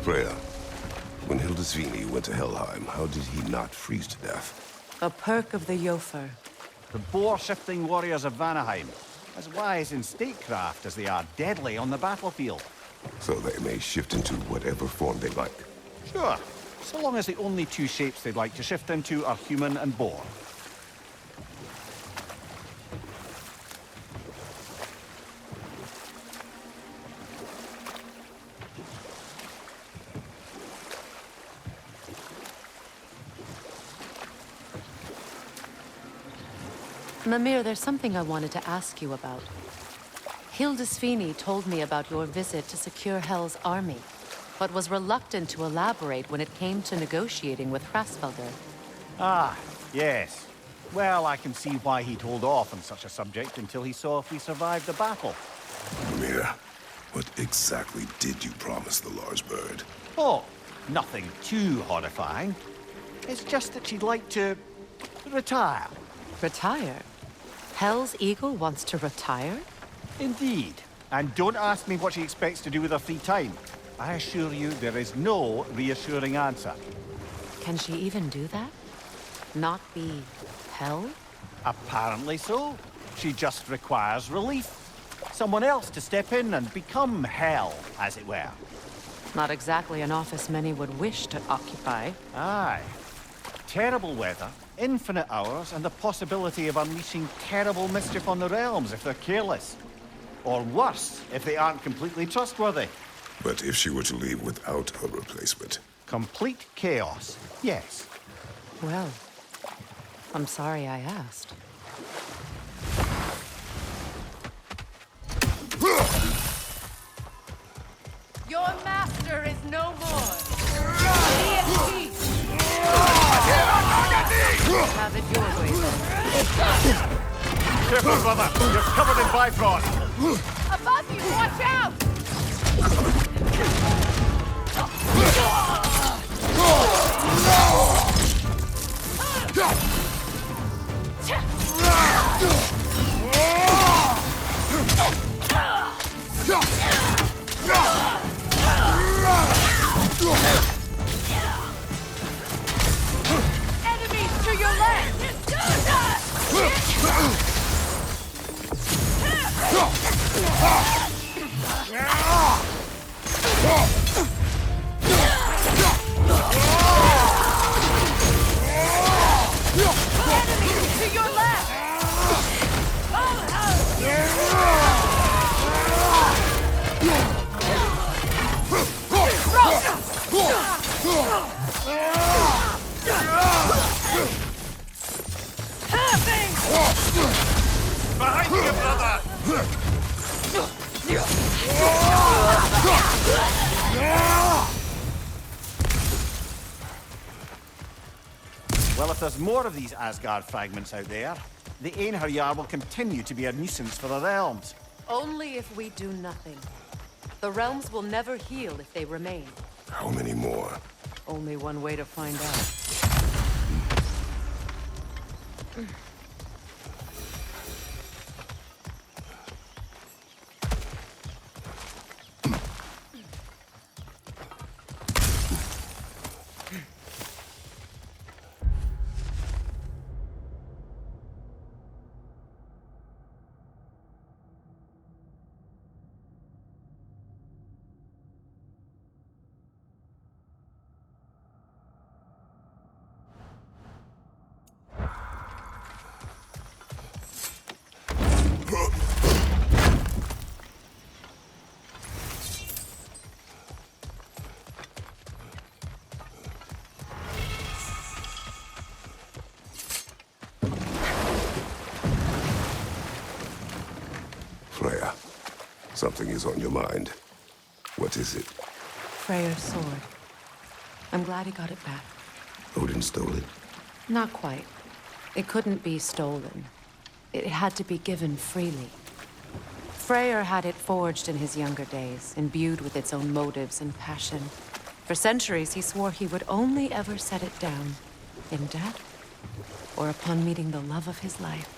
Freya, when Hildisvini went to Helheim, how did he not freeze to death? A perk of the Jofer. The boar-shifting warriors of Vanaheim, as wise in statecraft as they are deadly on the battlefield. So they may shift into whatever form they like. Sure, so long as the only two shapes they'd like to shift into are human and boar. Mimir, there's something I wanted to ask you about. Hildisvini told me about your visit to secure Hel's army, but was reluctant to elaborate when it came to negotiating with Hrassvelder. Ah, yes. Well, I can see why he'd hold off on such a subject until he saw if we survived the battle. Mira, what exactly did you promise the large bird? Oh, nothing too horrifying. It's just that she'd like to retire. Retire? Hel's eagle wants to retire? Indeed. And don't ask me what she expects to do with her free time. I assure you there is no reassuring answer. Can she even do that? Not be Hel? Apparently so. She just requires relief. Someone else to step in and become Hel, as it were. Not exactly an office many would wish to occupy. Aye. Terrible weather, infinite hours, and the possibility of unleashing terrible mischief on the realms if they're careless. Or worse, if they aren't completely trustworthy. But if she were to leave without a replacement? Complete chaos, yes. Well, I'm sorry I asked. Your master is no more. Be at peace. Have it your way, then. Careful, brother. You're covered in Bifrost. Above you, watch out! Enemies to your left! Enemies to your left! Behind you, brother! Well, if there's more of these Asgard fragments out there, the Einherjar will continue to be a nuisance for the realms. Only if we do nothing. The realms will never heal if they remain. How many more? Only one way to find out. Freya, something is on your mind. What is it? Freyr's sword. I'm glad he got it back. Odin stole it? Not quite. It couldn't be stolen. It had to be given freely. Freyr had it forged in his younger days, imbued with its own motives and passion. For centuries, he swore he would only ever set it down in death or upon meeting the love of his life.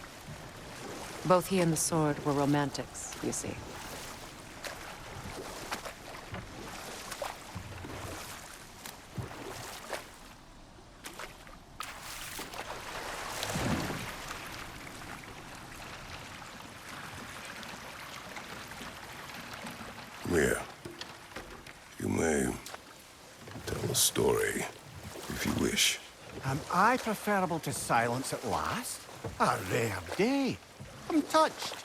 Both he and the sword were romantics, you see. Here. You may tell a story, if you wish. Am I preferable to silence at last? A rare day. I'm touched.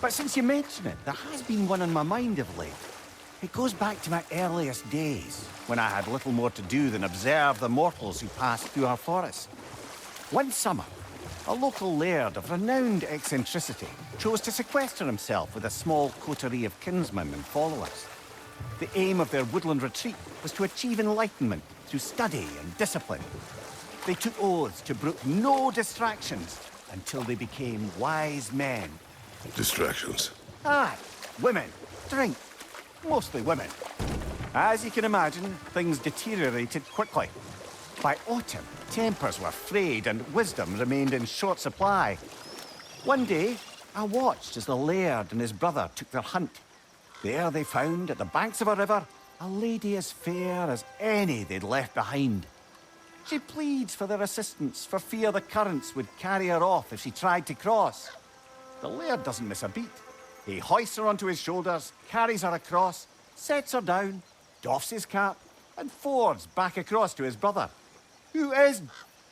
But since you mention it, there has been one on my mind of late. It goes back to my earliest days, when I had little more to do than observe the mortals who passed through our forest. One summer, a local laird of renowned eccentricity chose to sequester himself with a small coterie of kinsmen and followers. The aim of their woodland retreat was to achieve enlightenment through study and discipline. They took oaths to brook no distractions until they became wise men. Distractions. Aye, women, drink, mostly women. As you can imagine, things deteriorated quickly. By autumn, tempers were frayed and wisdom remained in short supply. One day, I watched as the laird and his brother took their hunt. There they found, at the banks of a river, a lady as fair as any they'd left behind. She pleads for their assistance for fear the currents would carry her off if she tried to cross. The laird doesn't miss a beat. He hoists her onto his shoulders, carries her across, sets her down, doffs his cap, and fords back across to his brother, who is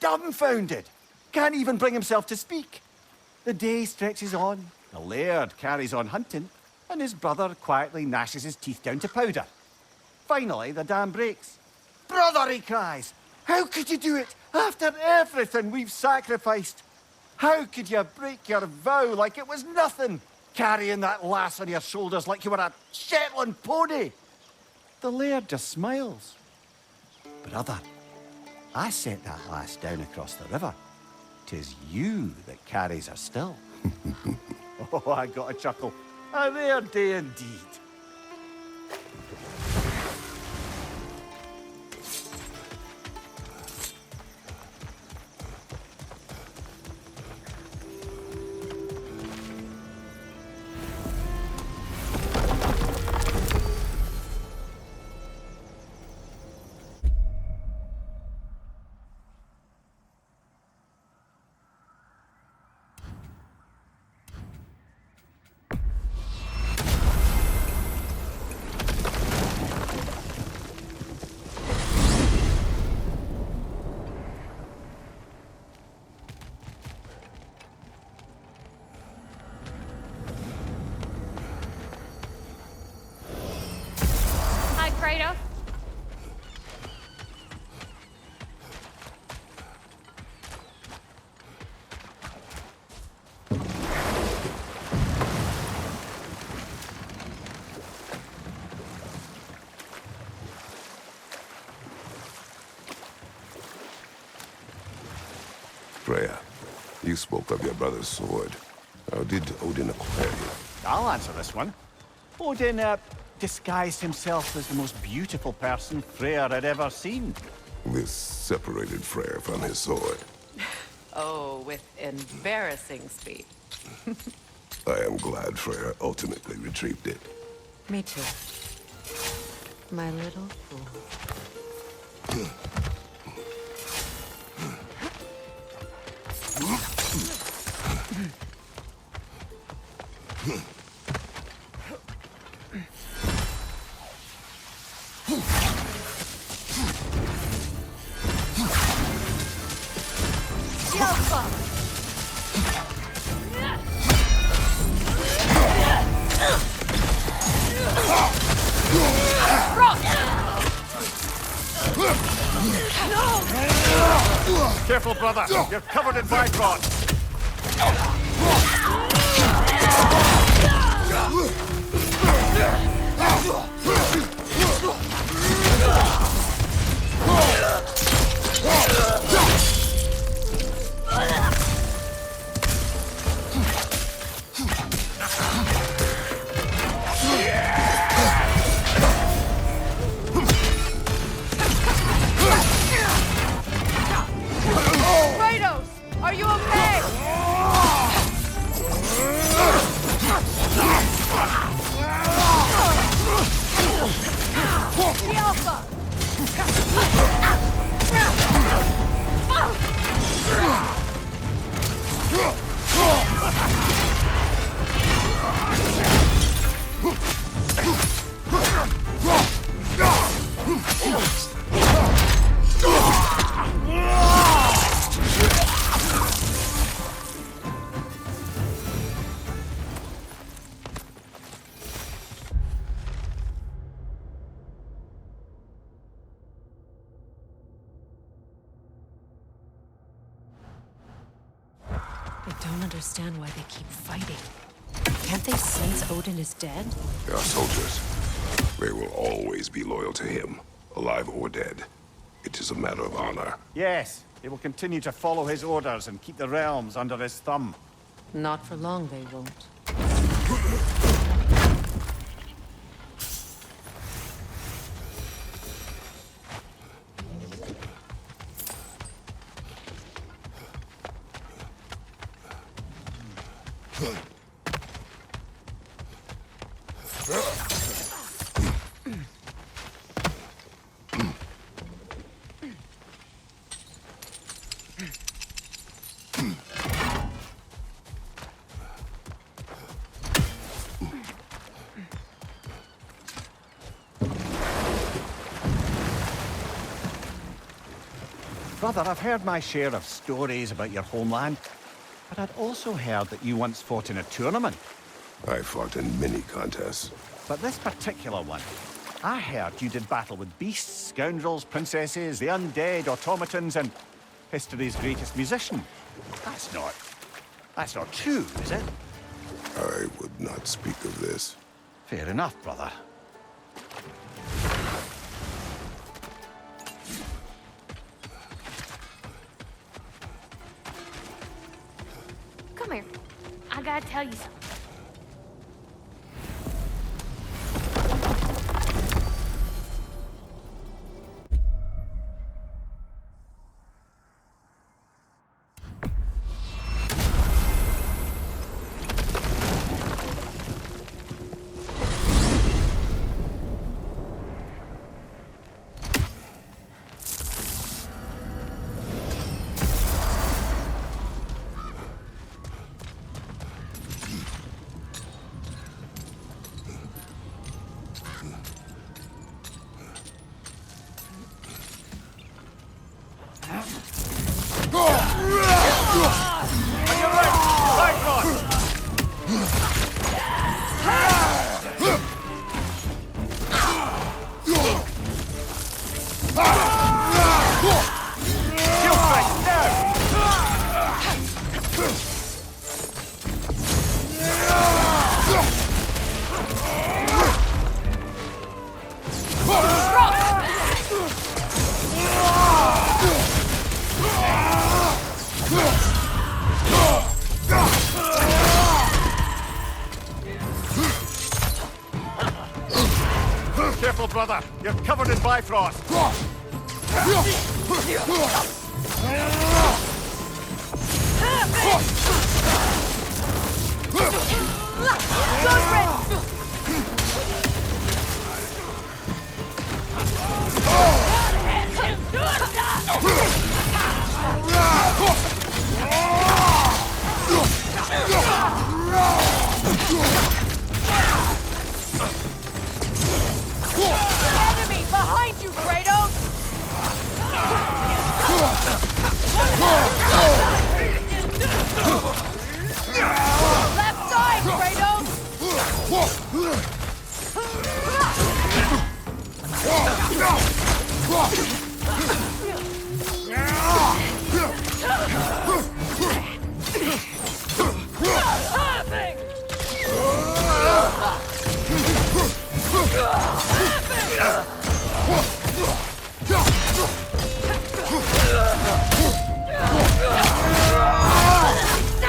dumbfounded, can't even bring himself to speak. The day stretches on, the laird carries on hunting, and his brother quietly gnashes his teeth down to powder. Finally, the dam breaks. "Brother," he cries, "how could you do it after everything we've sacrificed? How could you break your vow like it was nothing, carrying that lass on your shoulders like you were a Shetland pony?" The laird just smiles. "Brother, I sent that lass down across the river. 'Tis you that carries her still." Oh, I got a chuckle. A rare day indeed. Fredo? Freya, you spoke of your brother's sword. How did Odin acquire it? I'll answer this one. Odin, disguised himself as the most beautiful person Freyr had ever seen. This separated Freyr from his sword. Oh, with embarrassing speed. I am glad Freyr ultimately retrieved it. Me too. My little fool. Careful, brother. You're covered in bygones. Kratos, are you okay? understand why they keep fighting. Can't they sense Odin is dead? They are soldiers. They will always be loyal to him, alive or dead. It is a matter of honor. Yes, they will continue to follow his orders and keep the realms under his thumb. Not for long, they won't. Brother, I've heard my share of stories about your homeland, but I'd also heard that you once fought in a tournament. I fought in many contests. But this particular one, I heard you did battle with beasts, scoundrels, princesses, the undead, automatons, and history's greatest musician. That's not true, is it? I would not speak of this. Fair enough, brother. Come here. I gotta tell you something. Careful, brother. You're covered in Bifrost. Enemy behind you, Kratos! Left side, Kratos!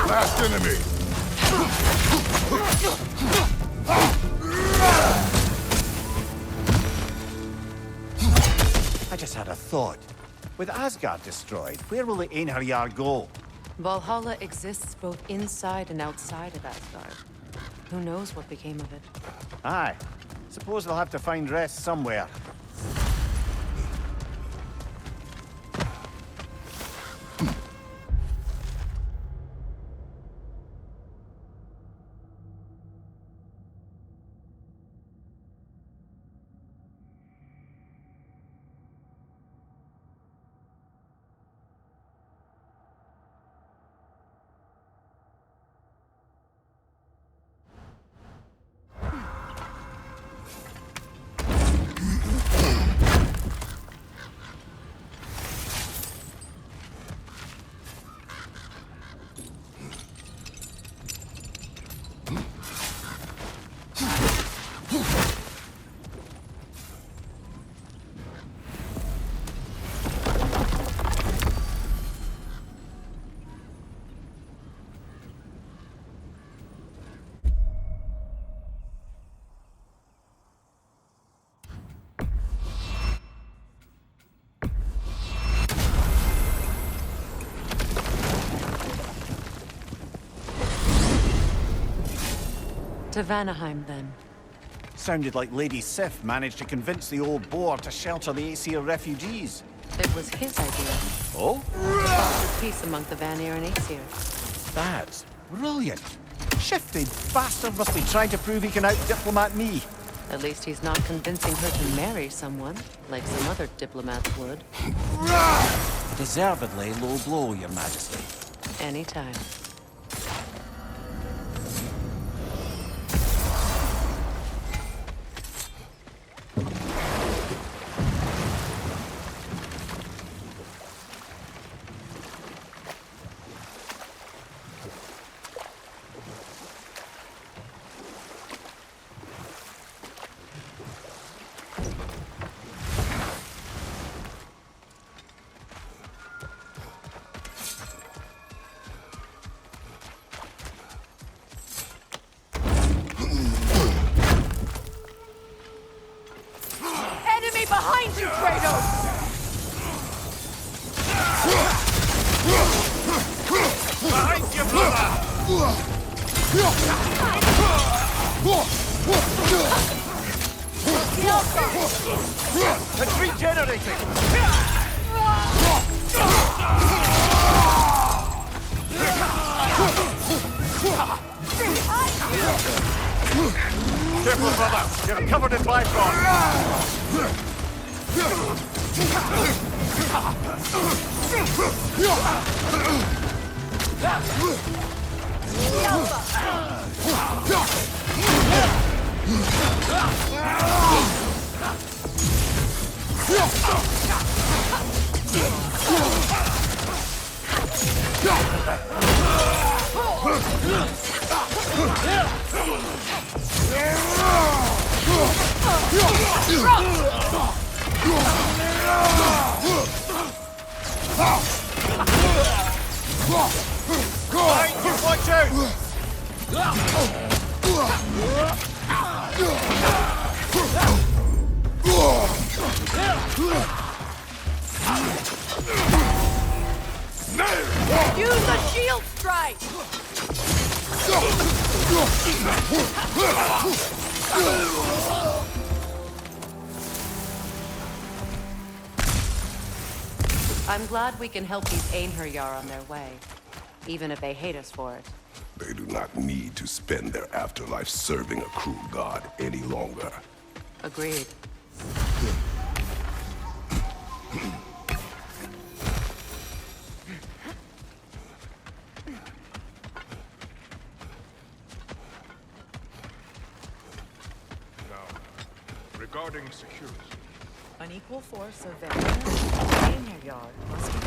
Last enemy! I just had a thought. With Asgard destroyed, where will the Einherjar go? Valhalla exists both inside and outside of Asgard. Who knows what became of it? Aye. Suppose they'll have to find rest somewhere. To Vanaheim, then. Sounded like Lady Sif managed to convince the old boar to shelter the Aesir refugees. It was his idea. Oh? Foster peace among the Vanir and Aesir. That's brilliant. Shifty bastard must be trying to prove he can out-diplomat me. At least he's not convincing her to marry someone, like some other diplomats would. Deservedly low blow, Your Majesty. Anytime. Behind you, Kratos! Behind you, brother! It's regenerating! Careful, brother! You're covered in bifrost! Watch out! Use a shield strike! I'm glad we can help these Einherjar on their way, even if they hate us for it. They do not need to spend their afterlife serving a cruel god any longer. Agreed. Now, regarding security. An equal force of Vanir and Einherjar must be...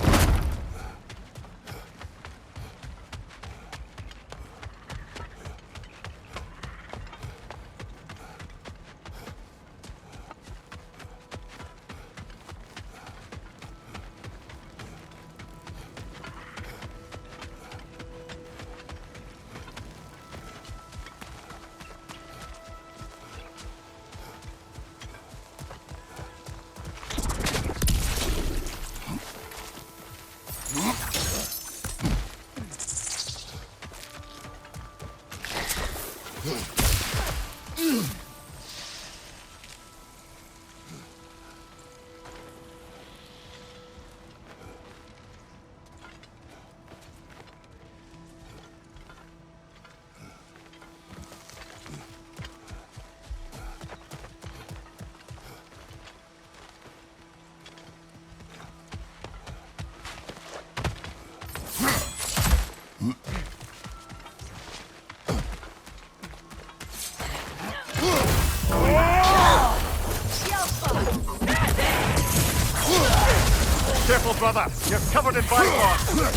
Careful, brother! You're covered in bifrost! Blowing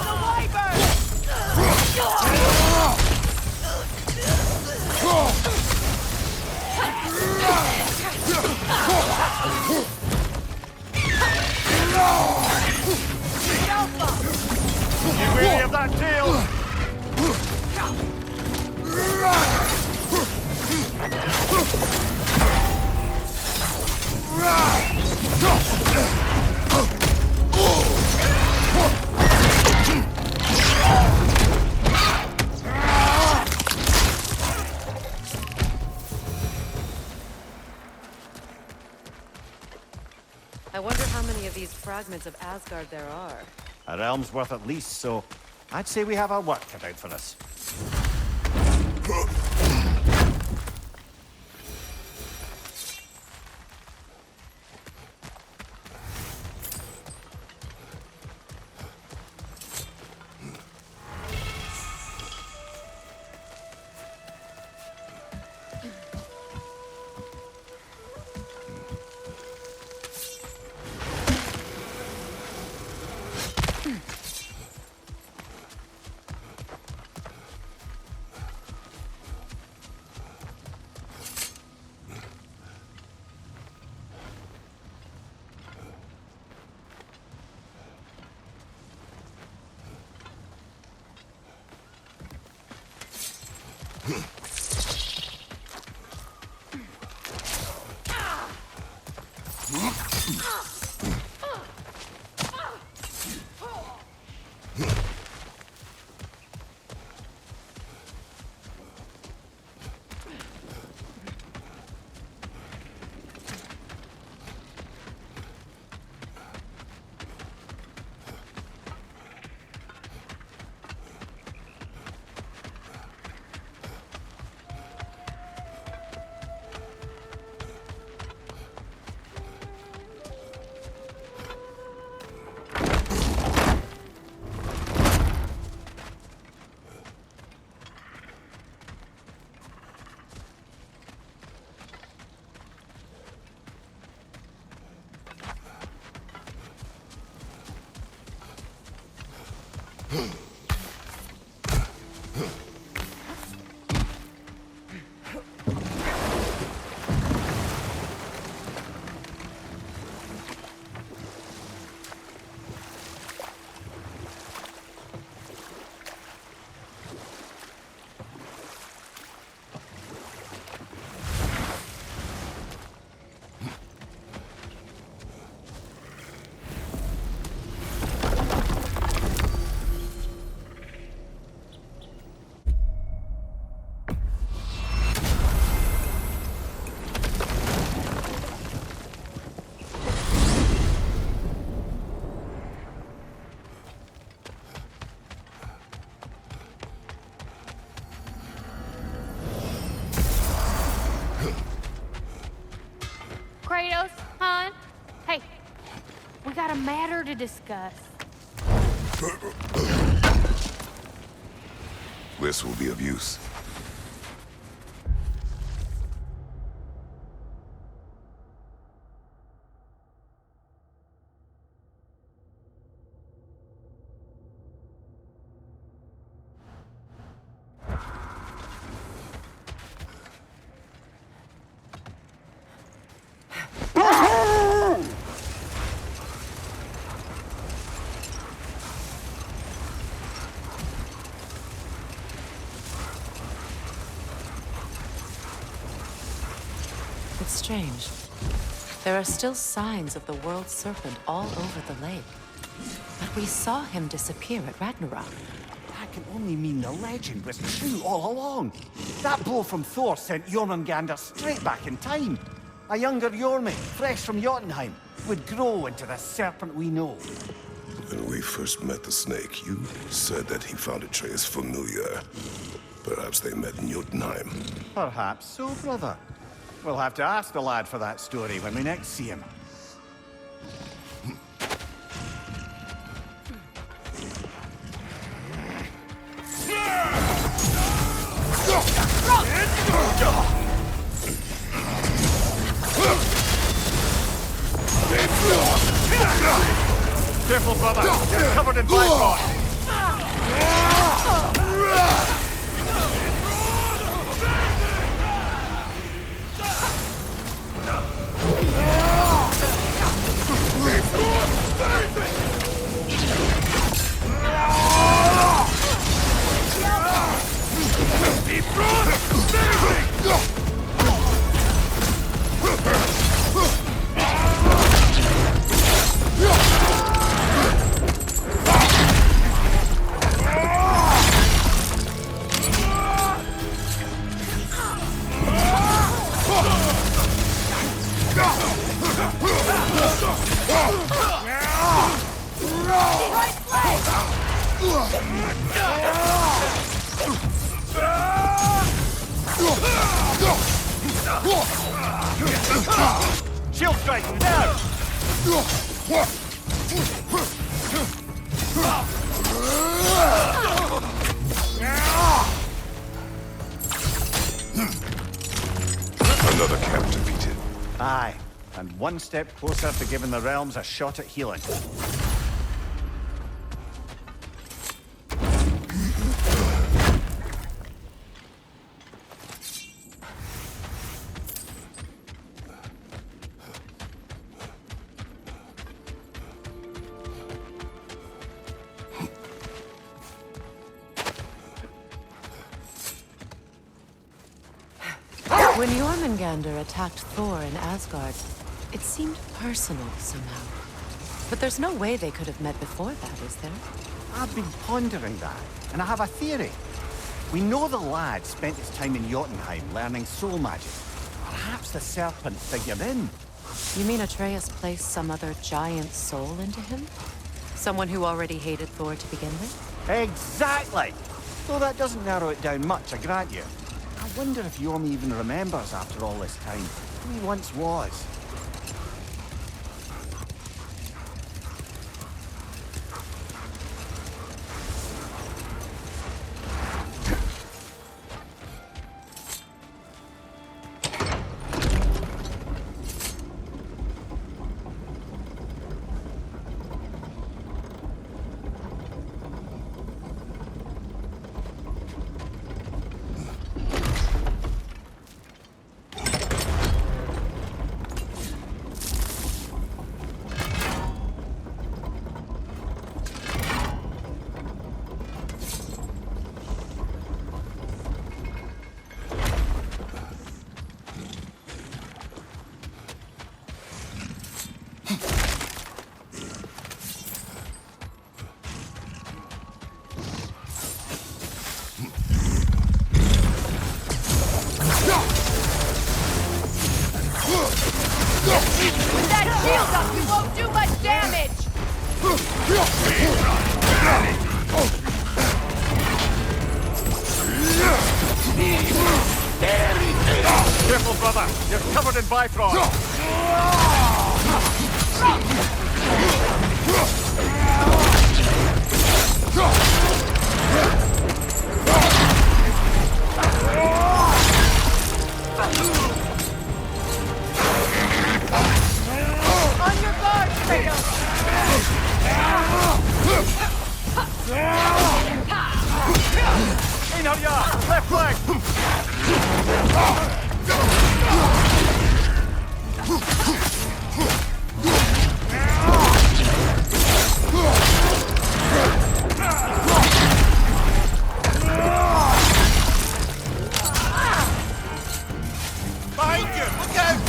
the wyvern! You really have that tail! I wonder how many of these fragments of Asgard there are. A realm's worth at least, so I'd say we have our work cut out for us. Kratos, hon. Hey, we got a matter to discuss. This will be of use. It's strange. There are still signs of the world serpent all over the lake. But we saw him disappear at Ragnarok. That can only mean the legend was true all along. That blow from Thor sent Jormungandr straight back in time. A younger Jormi, fresh from Jotunheim, would grow into the serpent we know. When we first met the snake, you said that he found Atreus familiar. Perhaps they met in Jotunheim. Perhaps so, brother. We'll have to ask the lad for that story when we next see him. Careful, brother. You're covered in black rock. Shield strike, now! Another camp defeated. Aye, and one step closer to giving the realms a shot at healing. When Jormungandr attacked Thor in Asgard, it seemed personal somehow. But there's no way they could have met before that, is there? I've been pondering that, and I have a theory. We know the lad spent his time in Jotunheim learning soul magic. Perhaps the serpent figured in. You mean Atreus placed some other giant soul into him? Someone who already hated Thor to begin with? Exactly! Though that doesn't narrow it down much, I grant you. I wonder if Yorm even remembers after all this time who he once was. With that shield up, you won't do much damage! Careful, brother! You're covered in Bifrost! On your guard, Kratos! Einherjar! Left flank! Behind you! Look out!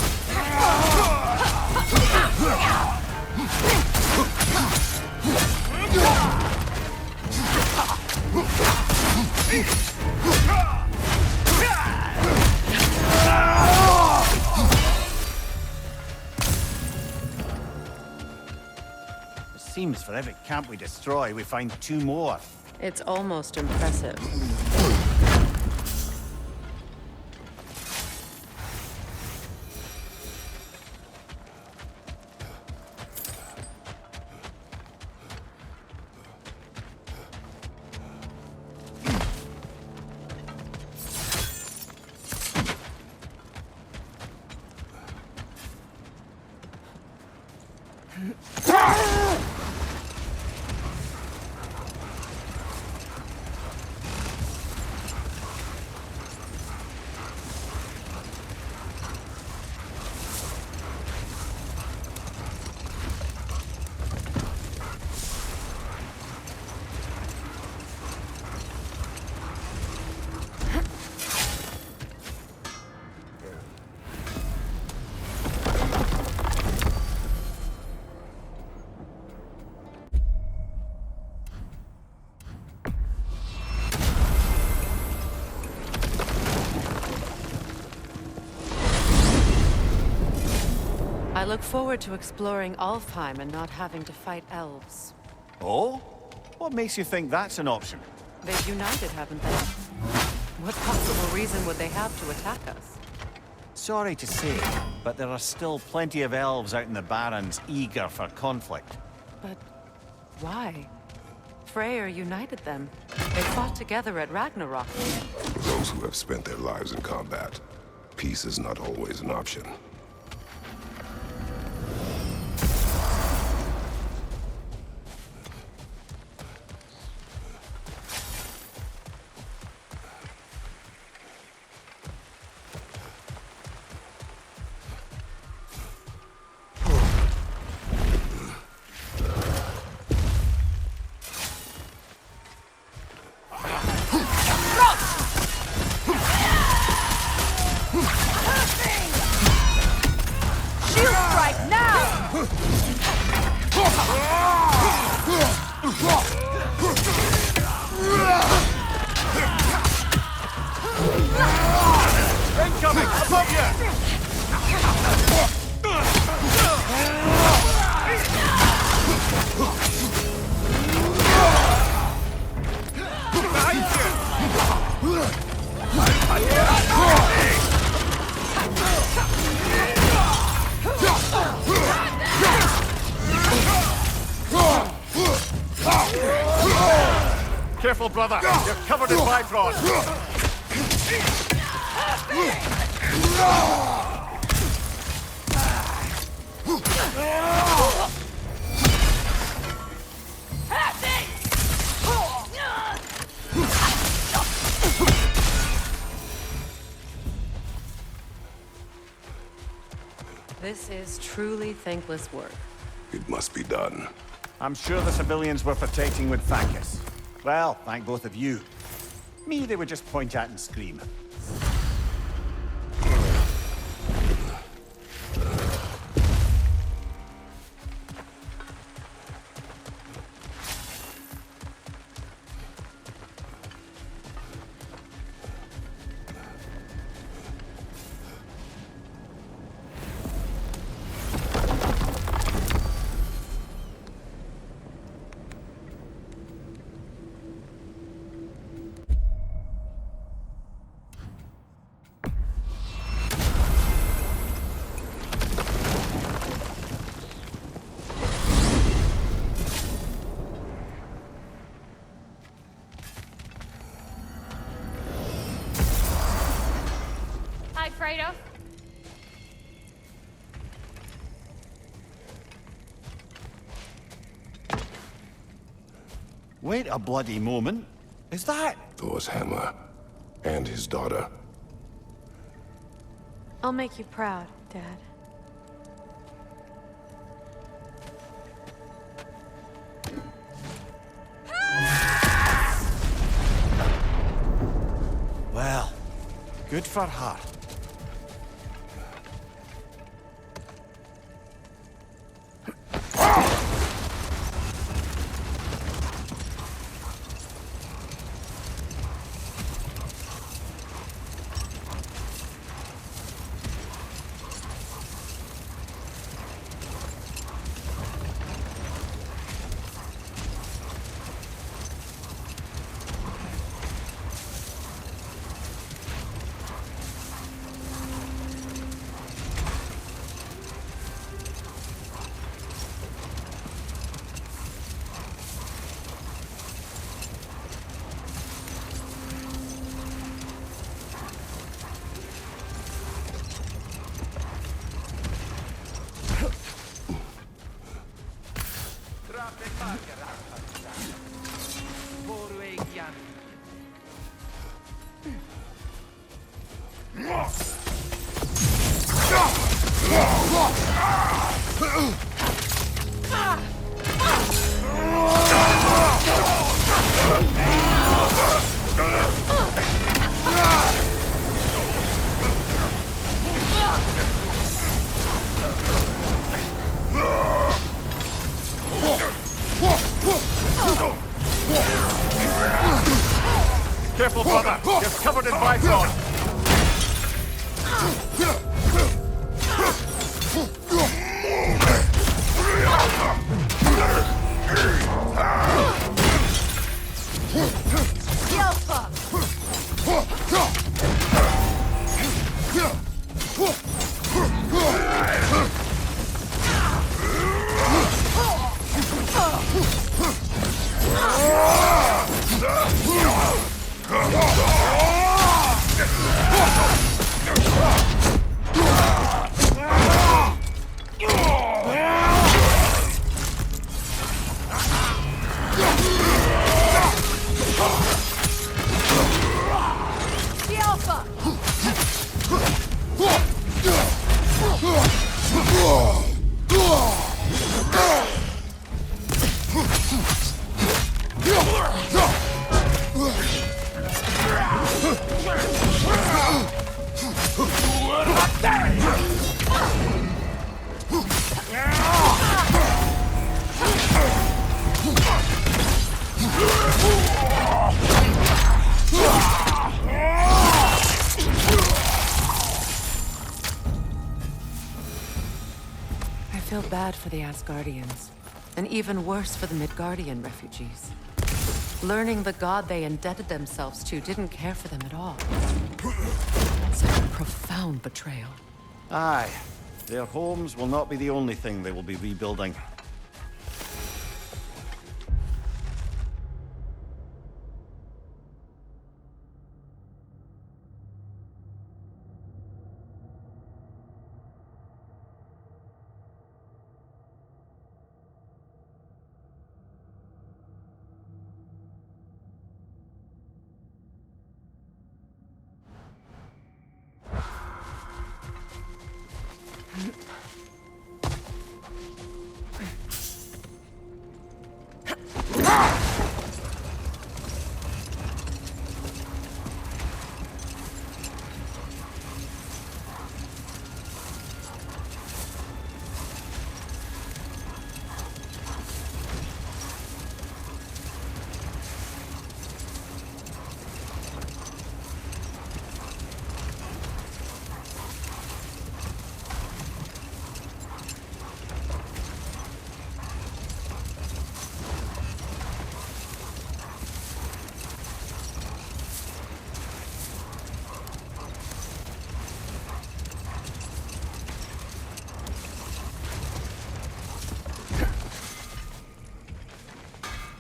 It seems for every camp we destroy, we find two more. It's almost impressive. I look forward to exploring Alfheim and not having to fight elves. Oh? What makes you think that's an option? They've united, haven't they? What possible reason would they have to attack us? sorry to say, but there are still plenty of elves out in the Barrens eager for conflict. But why? Freyr united them. They fought together at Ragnarök. For those who have spent their lives in combat, peace is not always an option. Incoming! Above you! Behind you! Careful, brother! You're covered in bifrost! This is truly thankless work. It must be done. I'm sure the civilians were protecting would thank us. Well, thank both of you. Me, they would just point at and scream. Hi, Fredo. Wait a bloody moment. Is that? Thor's hammer. And his daughter. I'll make you proud, Dad. Well, good for her. War Ragnarök. Careful, brother! You're covered in bifrost! I feel bad for the Asgardians, and even worse for the Midgardian refugees. Learning the god they indebted themselves to didn't care for them at all. Such a profound betrayal. Aye. Their homes will not be the only thing they will be rebuilding.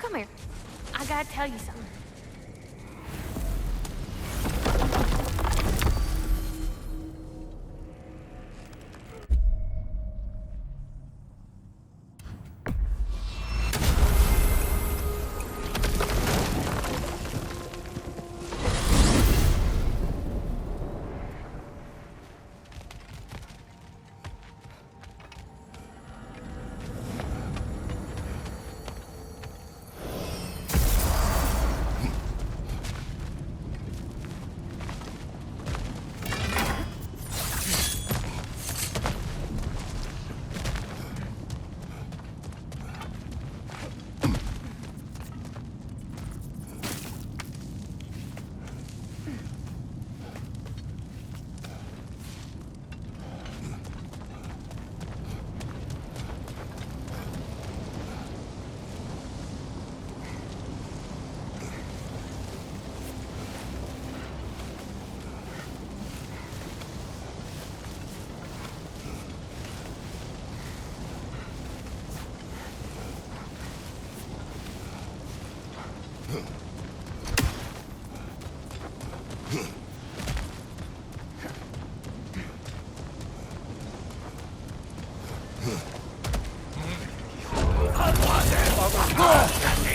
Come here. I gotta tell you something.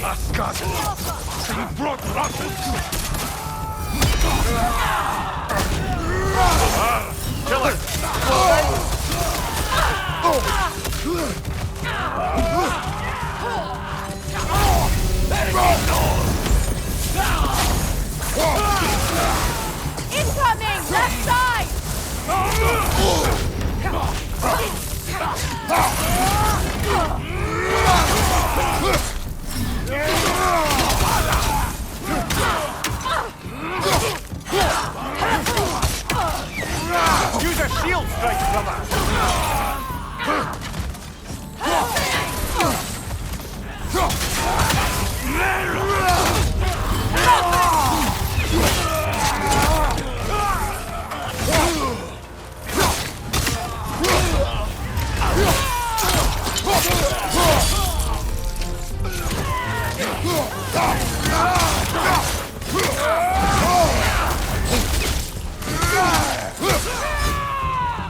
Asgardi! You brought Russell! Kill it! Incoming! Left side! Use a shield strike, brother!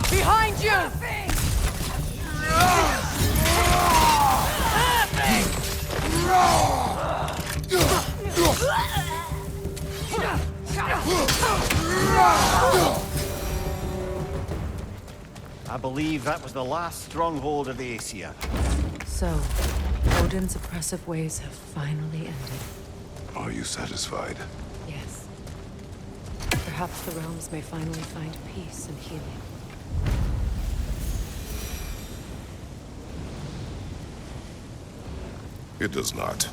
Behind you! I believe that was the last stronghold of the Aesir. So, Odin's oppressive ways have finally ended. Are you satisfied? Yes. Perhaps the realms may finally find peace and healing. It does not.